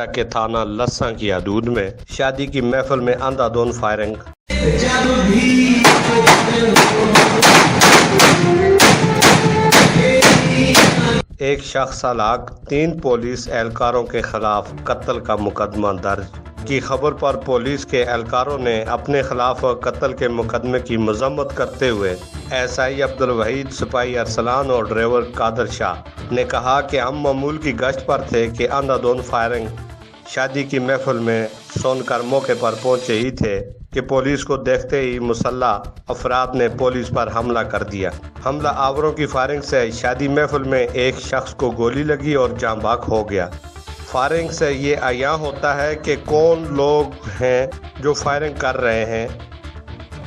مانسہرہ کے تھانہ لساں کی حدود میں شادی کی محفل میں اندھا دھند فائرنگ۔ ایک شخص ہلاک، 3 پولیس اہلکاروں کے خلاف قتل کا مقدمہ درج کی خبر پر پولیس کے اہلکاروں نے اپنے خلاف قتل کے مقدمے کی مذمت کرتے ہوئے ایس آئی عبدالوحید، سپاہی ارسلان اور ڈرائیور قادر شاہ نے کہا کہ ہم معمول کی گشت پر تھے کہ اندھا دھند فائرنگ شادی کی محفل میں سن کر موقع پر پہنچے ہی تھے کہ پولیس کو دیکھتے ہی مسلح افراد نے پولیس پر حملہ کر دیا۔ حملہ آوروں کی فائرنگ سے شادی محفل میں ایک شخص کو گولی لگی اور جاں بحق ہو گیا۔ فائرنگ سے یہ عیاں ہوتا ہے کہ کون لوگ ہیں جو فائرنگ کر رہے ہیں،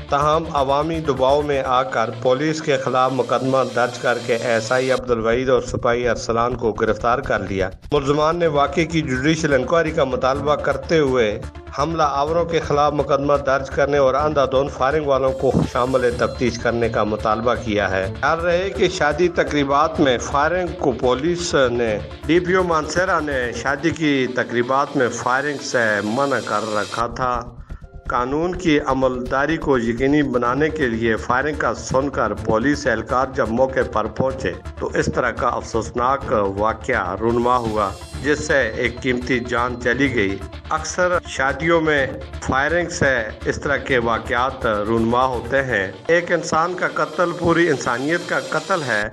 تاہم عوامی دباؤ میں آ کر پولیس کے خلاف مقدمہ درج کر کے ایس آئی عبدالوحید اور سپاہی ارسلان کو گرفتار کر لیا۔ ملزمان نے واقعے کی جوڈیشل انکوائری کا مطالبہ کرتے ہوئے حملہ آوروں کے خلاف مقدمہ درج کرنے اور اندھا دھند فائرنگ والوں کو شامل تفتیش کرنے کا مطالبہ کیا ہے۔ خیال رہے کہ شادی تقریبات میں فائرنگ کو پولیس نے ڈی پی او مانسہرہ نے شادی کی تقریبات میں فائرنگ سے منع کر رکھا تھا۔ قانون کی عملداری کو یقینی بنانے کے لیے فائرنگ کا سن کر پولیس اہلکار جب موقع پر پہنچے تو اس طرح کا افسوسناک واقعہ رونما ہوا جس سے ایک قیمتی جان چلی گئی۔ اکثر شادیوں میں فائرنگ سے اس طرح کے واقعات رونما ہوتے ہیں۔ ایک انسان کا قتل پوری انسانیت کا قتل ہے۔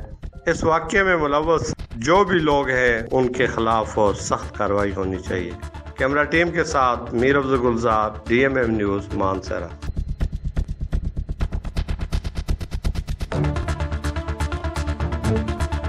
اس واقعے میں ملوث جو بھی لوگ ہیں ان کے خلاف سخت کارروائی ہونی چاہیے۔ کیمرہ ٹیم کے ساتھ Mir Afzal Gulzar, D M M news, Mansehra.